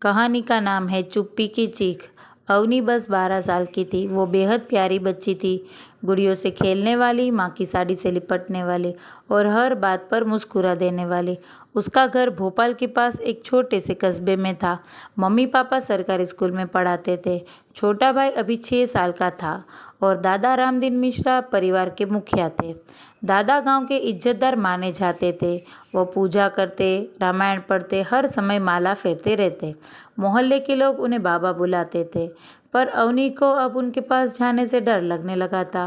कहानी का नाम है चुप्पी की चीख। अवनी बस 12 साल की थी। वो बेहद प्यारी बच्ची थी, गुड़ियों से खेलने वाली, माँ की साड़ी से लिपटने वाली और हर बात पर मुस्कुरा देने वाली। उसका घर भोपाल के पास एक छोटे से कस्बे में था। मम्मी पापा सरकारी स्कूल में पढ़ाते थे। छोटा भाई अभी 6 साल का था और दादा रामदीन मिश्रा परिवार के मुखिया थे। दादा गांव के इज्जतदार माने जाते थे। वो पूजा करते, रामायण पढ़ते, हर समय माला फेरते रहते। मोहल्ले के लोग उन्हें बाबा बुलाते थे। पर अवनी को अब उनके पास जाने से डर लगने लगा था।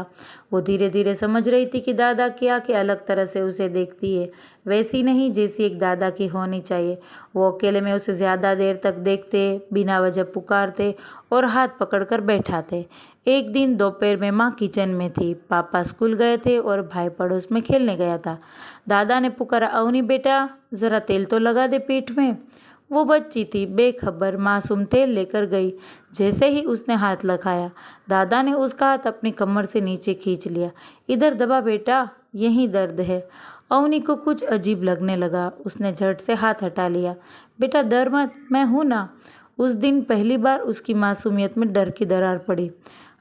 वो धीरे धीरे समझ रही थी कि दादा की आंखें अलग तरह से उसे देखती है, वैसी नहीं जैसी एक दादा की होनी चाहिए। वो अकेले में उसे ज़्यादा देर तक देखते, बिना वजह पुकारते और हाथ पकड़कर बैठाते। एक दिन दोपहर में माँ किचन में थी, पापा स्कूल गए थे और भाई पड़ोस में खेलने गया था। दादा ने पुकारा, अवनी बेटा ज़रा तेल तो लगा दे पीठ में। वो बच्ची थी, बेखबर, मासूम तेल लेकर गई। जैसे ही उसने हाथ लगाया, दादा ने उसका हाथ अपनी कमर से नीचे खींच लिया। इधर दबा बेटा, यहीं दर्द है। अवनी को कुछ अजीब लगने लगा। उसने झट से हाथ हटा लिया। बेटा डर मत, मैं हूं ना। उस दिन पहली बार उसकी मासूमियत में डर की दरार पड़ी।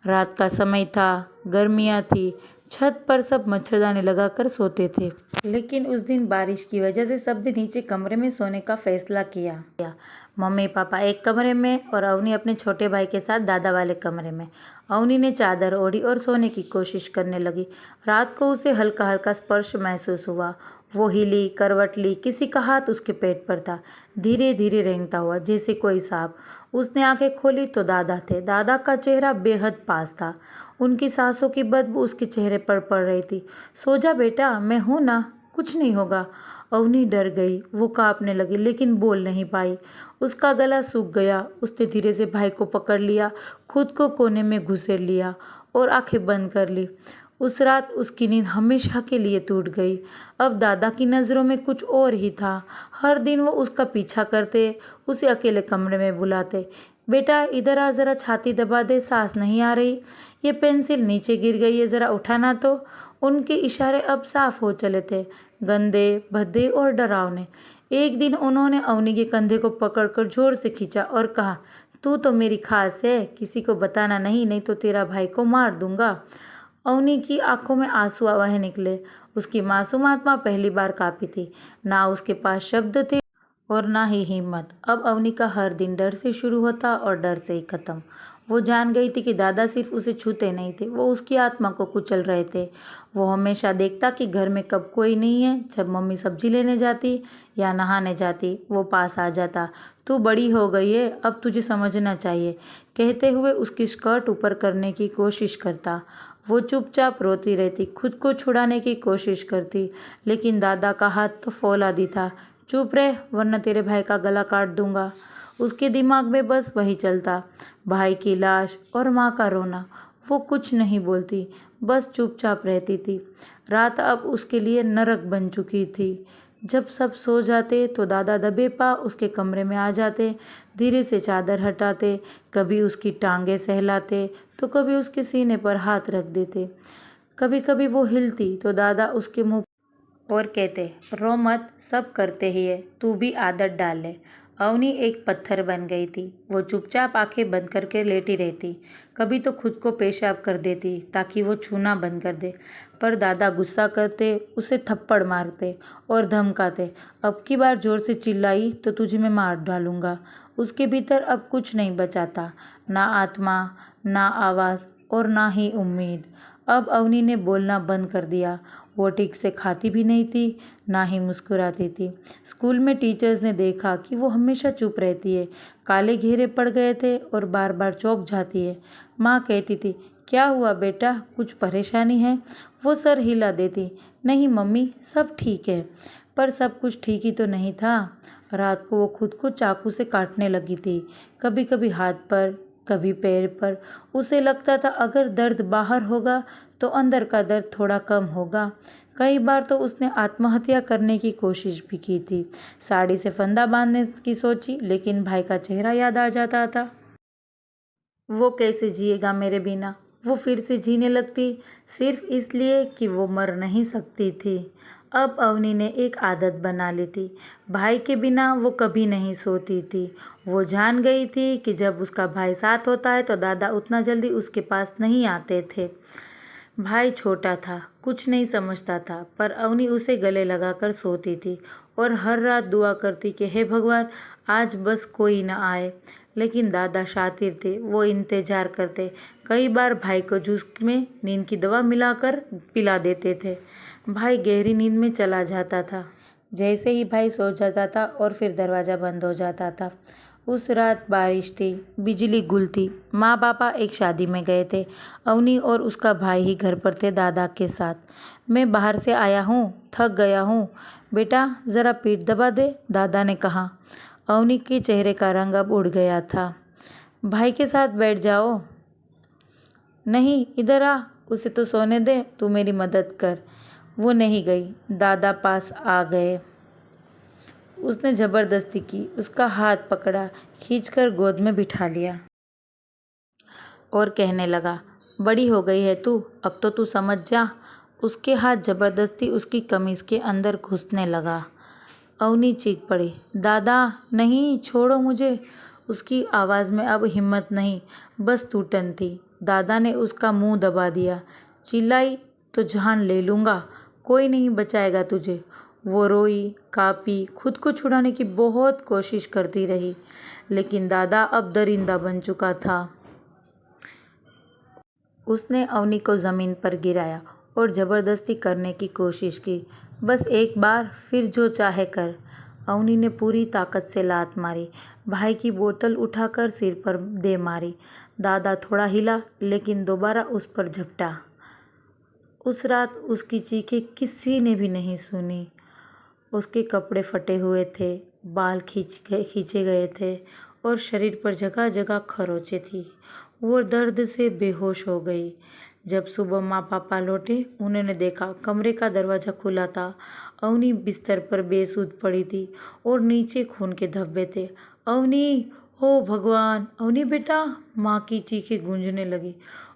रात का समय था, गर्मियाँ थी, छत पर सब मच्छरदानी लगाकर सोते थे। लेकिन उस दिन बारिश की वजह से सब भी नीचे कमरे में सोने का फैसला किया। मम्मी पापा एक कमरे में और अवनी अपने छोटे भाई के साथ दादा वाले कमरे में। अवनी ने चादर ओढ़ी और सोने की कोशिश करने लगी। रात को उसे हल्का हल्का स्पर्श महसूस हुआ। वो हिली, करवट ली, किसी का हाथ उसके पेट पर था, धीरे धीरे रेंगता हुआ जैसे कोई सांप। उसने आंखें खोली तो दादा थे। दादा का चेहरा बेहद पास था। उनकी सांसों की बदबू उसके चेहरे पर पड़ रही थी। सो जा बेटा, मैं हूं ना, कुछ नहीं होगा। अवनी डर गई। वो कांपने लगी लेकिन बोल नहीं पाई। उसका गला सूख गया। उसने धीरे से भाई को पकड़ लिया, खुद को कोने में घुसेड़ लिया और आंखें बंद कर ली। उस रात उसकी नींद हमेशा के लिए टूट गई। अब दादा की नज़रों में कुछ और ही था। हर दिन वो उसका पीछा करते, उसे अकेले कमरे में बुलाते। बेटा इधर आ, ज़रा छाती दबा दे, सांस नहीं आ रही। ये पेंसिल नीचे गिर गई है, ज़रा उठाना तो। उनके इशारे अब साफ हो चले थे, गंदे, भद्दे और डरावने। एक दिन उन्होंने अवनी के कंधे को पकड़कर जोर से खींचा और कहा, तू तो मेरी खास है, किसी को बताना नहीं, नहीं तो तेरा भाई को मार दूंगा। अवनी की आंखों में आंसू बह निकले। उसकी मासूम आत्मा पहली बार कांपी थी। ना उसके पास शब्द थे और ना ही हिम्मत। अब अवनी का हर दिन डर से शुरू होता और डर से ही खत्म। वो जान गई थी कि दादा सिर्फ उसे छूते नहीं थे, वो उसकी आत्मा को कुचल रहे थे। वो हमेशा देखता कि घर में कब कोई नहीं है। जब मम्मी सब्जी लेने जाती या नहाने जाती, वो पास आ जाता। तू बड़ी हो गई है, अब तुझे समझना चाहिए, कहते हुए उसकी स्कर्ट ऊपर करने की कोशिश करता। वो चुपचाप रोती रहती, खुद को छुड़ाने की कोशिश करती, लेकिन दादा का हाथ तो फौलादी था। चुप रह वरना तेरे भाई का गला काट दूंगा। उसके दिमाग में बस वही चलता, भाई की लाश और माँ का रोना। वो कुछ नहीं बोलती, बस चुपचाप रहती थी। रात अब उसके लिए नरक बन चुकी थी। जब सब सो जाते तो दादा दबे पा उसके कमरे में आ जाते, धीरे से चादर हटाते, कभी उसकी टांगें सहलाते तो कभी उसके सीने पर हाथ रख देते। कभी कभी वो हिलती तो दादा उसके मुंह और कहते, रो मत, सब करते ही है, तू भी आदत डाल ले। अवनी एक पत्थर बन गई थी। वो चुपचाप आंखें बंद करके लेटी रहती, कभी तो खुद को पेशाब कर देती ताकि वो छूना बंद कर दे। पर दादा गुस्सा करते, उसे थप्पड़ मारते और धमकाते, अब की बार जोर से चिल्लाई तो तुझे मैं मार डालूंगा। उसके भीतर अब कुछ नहीं बचा था, ना आत्मा, ना आवाज़ और ना ही उम्मीद। अब अवनी ने बोलना बंद कर दिया। वो ठीक से खाती भी नहीं थी, ना ही मुस्कुराती थी। स्कूल में टीचर्स ने देखा कि वो हमेशा चुप रहती है, काले घेरे पड़ गए थे और बार बार चौंक जाती है। माँ कहती थी, क्या हुआ बेटा, कुछ परेशानी है? वो सर हिला देती, नहीं मम्मी, सब ठीक है। पर सब कुछ ठीक ही तो नहीं था। रात को वो खुद को चाकू से काटने लगी थी, कभी कभी हाथ पर, कभी पैर पर। उसे लगता था अगर दर्द बाहर होगा तो अंदर का दर्द थोड़ा कम होगा। कई बार तो उसने आत्महत्या करने की कोशिश भी की थी, साड़ी से फंदा बांधने की सोची, लेकिन भाई का चेहरा याद आ जाता था। वो कैसे जिएगा मेरे बिना? वो फिर से जीने लगती, सिर्फ इसलिए कि वो मर नहीं सकती थी। अब अवनी ने एक आदत बना ली थी। भाई के बिना वो कभी नहीं सोती थी। वो जान गई थी कि जब उसका भाई साथ होता है तो दादा उतना जल्दी उसके पास नहीं आते थे। भाई छोटा था, कुछ नहीं समझता था, पर अवनी उसे गले लगाकर सोती थी और हर रात दुआ करती कि हे भगवान, आज बस कोई न आए। लेकिन दादा शातिर थे, वो इंतजार करते। कई बार भाई को जूस में नींद की दवा मिलाकर पिला देते थे। भाई गहरी नींद में चला जाता था। जैसे ही भाई सो जाता था और फिर दरवाज़ा बंद हो जाता था। उस रात बारिश थी, बिजली गुल थी। माँ पापा एक शादी में गए थे। अवनी और उसका भाई ही घर पर थे दादा के साथ। मैं बाहर से आया हूँ, थक गया हूँ। बेटा ज़रा पीठ दबा दे, दादा ने कहा। अवनी के चेहरे का रंग अब उड़ गया था। भाई के साथ बैठ जाओ। नहीं, इधर आ, उसे तो सोने दे, तू मेरी मदद कर। वो नहीं गई। दादा पास आ गए। उसने ज़बरदस्ती की, उसका हाथ पकड़ा, खींचकर गोद में बिठा लिया और कहने लगा, बड़ी हो गई है तू, अब तो तू समझ जा। उसके हाथ ज़बरदस्ती उसकी कमीज़ के अंदर घुसने लगा। अवनी चीख पड़ी, दादा नहीं, छोड़ो मुझे। उसकी आवाज़ में अब हिम्मत नहीं, बस टूटन थी। दादा ने उसका मुंह दबा दिया। चिल्लाई तो जान ले लूँगा, कोई नहीं बचाएगा तुझे। वो रोई, काँपी, खुद को छुड़ाने की बहुत कोशिश करती रही, लेकिन दादा अब दरिंदा बन चुका था। उसने अवनी को ज़मीन पर गिराया और ज़बरदस्ती करने की कोशिश की। बस एक बार, फिर जो चाहे कर। अवनी ने पूरी ताकत से लात मारी। भाई की बोतल उठाकर सिर पर दे मारी। दादा थोड़ा हिला, लेकिन दोबारा उस पर झपटा। उस रात उसकी चीखें किसी ने भी नहीं सुनी। उसके कपड़े फटे हुए थे, बाल खींचे गए थे और शरीर पर जगह जगह खरोंचें थी। वो दर्द से बेहोश हो गई। जब सुबह माँ पापा लौटे, उन्होंने देखा कमरे का दरवाज़ा खुला था। अवनी बिस्तर पर बेसुध पड़ी थी और नीचे खून के धब्बे थे। अवनी, ओ भगवान, अवनी बेटा, माँ की चीखें गूंजने लगी।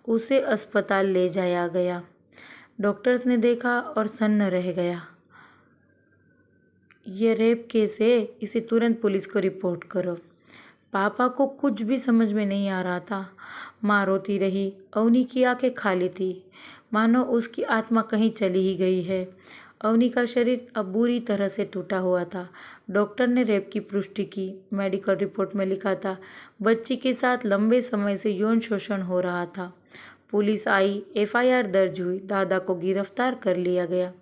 उसे अस्पताल ले जाया गया। डॉक्टर्स ने देखा और सन्न रह गया। ये रेप केस है, इसे तुरंत पुलिस को रिपोर्ट करो। पापा को कुछ भी समझ में नहीं आ रहा था। माँ रोती रही। अवनी की आंखें खाली थी, मानो उसकी आत्मा कहीं चली ही गई है। अवनी का शरीर अब बुरी तरह से टूटा हुआ था। डॉक्टर ने रेप की पुष्टि की। मेडिकल रिपोर्ट में लिखा था, बच्ची के साथ लंबे समय से यौन शोषण हो रहा था। पुलिस आई, एफआईआर दर्ज हुई, दादा को गिरफ्तार कर लिया गया।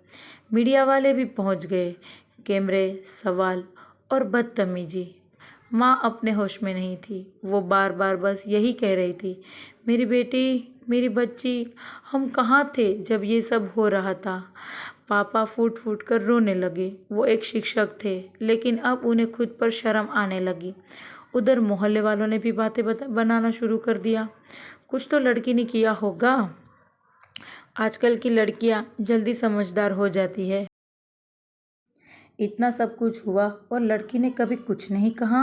मीडिया वाले भी पहुंच गए। कैमरे, सवाल और बदतमीजी। माँ अपने होश में नहीं थी। वो बार बार बस यही कह रही थी, मेरी बेटी, मेरी बच्ची, हम कहाँ थे जब ये सब हो रहा था। पापा फूट फूट कर रोने लगे। वो एक शिक्षक थे, लेकिन अब उन्हें खुद पर शर्म आने लगी। उधर मोहल्ले वालों ने भी बातें बनाना शुरू कर दिया, कुछ तो लड़की ने किया होगा। आजकल की लड़कियां जल्दी समझदार हो जाती है। इतना सब कुछ हुआ और लड़की ने कभी कुछ नहीं कहा।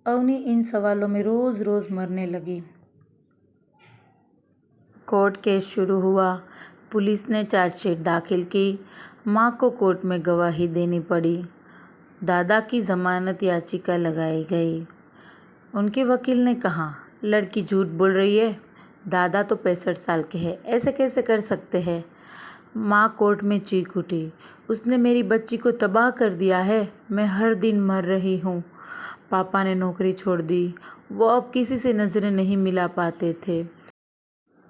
अवनी इन सवालों में रोज रोज मरने लगी। कोर्ट केस शुरू हुआ। पुलिस ने चार्जशीट दाखिल की। माँ को कोर्ट में गवाही देनी पड़ी। दादा की जमानत याचिका लगाई गई। उनके वकील ने कहा, लड़की झूठ बोल रही है, दादा तो 65 साल के हैं, ऐसे कैसे कर सकते हैं। माँ कोर्ट में चीख उठी, उसने मेरी बच्ची को तबाह कर दिया है, मैं हर दिन मर रही हूँ। पापा ने नौकरी छोड़ दी। वो अब किसी से नज़रें नहीं मिला पाते थे।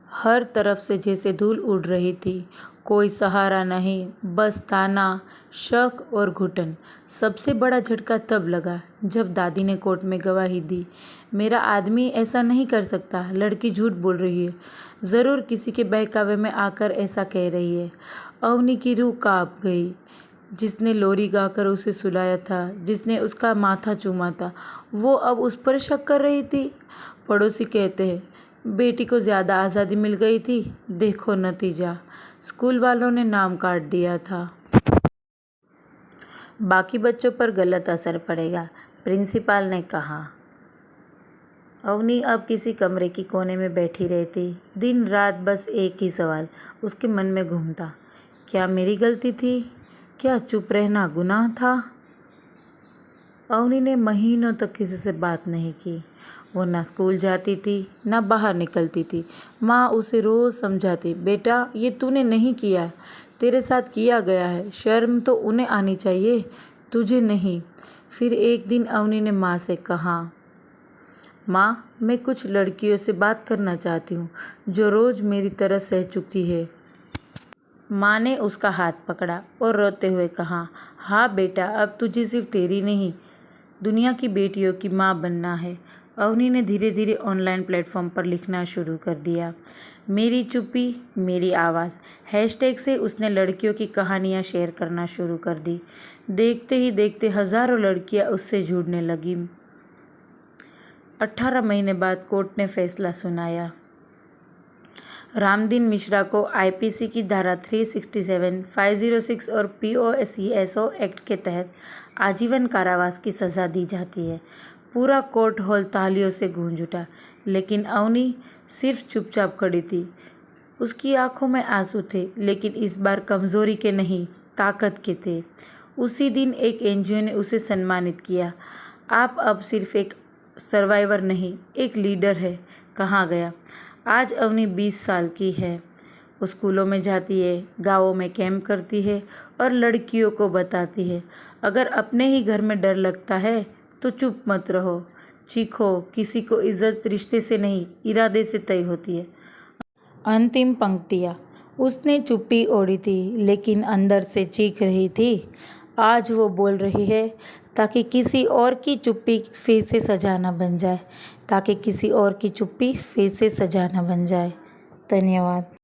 हर तरफ से जैसे धूल उड़ रही थी। कोई सहारा नहीं, बस ताना, शक और घुटन। सबसे बड़ा झटका तब लगा जब दादी ने कोर्ट में गवाही दी, मेरा आदमी ऐसा नहीं कर सकता, लड़की झूठ बोल रही है, ज़रूर किसी के बहकावे में आकर ऐसा कह रही है। अवनी की रूह कांप गई। जिसने लोरी गाकर उसे सुलाया था, जिसने उसका माथा चूमा था, वो अब उस पर शक कर रही थी। पड़ोसी कहते हैं, बेटी को ज़्यादा आज़ादी मिल गई थी, देखो नतीजा, स्कूल वालों ने नाम काट दिया था। बाकी बच्चों पर गलत असर पड़ेगा, प्रिंसिपल ने कहा। अवनी अब किसी कमरे की कोने में बैठी रहती। दिन रात बस एक ही सवाल उसके मन में घूमता, क्या मेरी गलती थी? क्या चुप रहना गुनाह था? अवनी ने महीनों तक किसी से बात नहीं की। वो ना स्कूल जाती थी ना बाहर निकलती थी। माँ उसे रोज़ समझाती, बेटा ये तूने नहीं किया, तेरे साथ किया गया है, शर्म तो उन्हें आनी चाहिए, तुझे नहीं। फिर एक दिन अवनी ने माँ से कहा, माँ मैं कुछ लड़कियों से बात करना चाहती हूँ जो रोज़ मेरी तरह सह चुकी है। माँ ने उसका हाथ पकड़ा और रोते हुए कहा, हाँ बेटा, अब तुझे सिर्फ तेरी नहीं दुनिया की बेटियों की माँ बनना है। अवनी ने धीरे धीरे ऑनलाइन प्लेटफॉर्म पर लिखना शुरू कर दिया। मेरी चुप्पी मेरी आवाज़ हैशटैग से उसने लड़कियों की कहानियाँ शेयर करना शुरू कर दी। देखते ही देखते हज़ारों लड़कियाँ उससे जुड़ने लगीं। 18 महीने बाद कोर्ट ने फैसला सुनाया। रामदीन मिश्रा को आईपीसी की धारा 367, 506 और पीओसीएसओ एक्ट के तहत आजीवन कारावास की सज़ा दी जाती है। पूरा कोर्ट हॉल तालियों से गूंज उठा, लेकिन अवनी सिर्फ चुपचाप खड़ी थी। उसकी आंखों में आंसू थे, लेकिन इस बार कमज़ोरी के नहीं, ताकत के थे। उसी दिन एक एनजीओ ने उसे सम्मानित किया। आप अब सिर्फ एक सर्वाइवर नहीं, एक लीडर है, कहा गया। आज अवनी 20 साल की है। वो स्कूलों में जाती है, गाँवों में कैंप करती है और लड़कियों को बताती है, अगर अपने ही घर में डर लगता है तो चुप मत रहो, चीखो। किसी को इज्जत रिश्ते से नहीं, इरादे से तय होती है। अंतिम पंक्तियाँ। उसने चुप्पी ओढ़ी थी, लेकिन अंदर से चीख रही थी। आज वो बोल रही है ताकि किसी और की चुप्पी फिर से सजा न बन जाए, ताकि किसी और की चुप्पी फिर से सजा न बन जाए। धन्यवाद।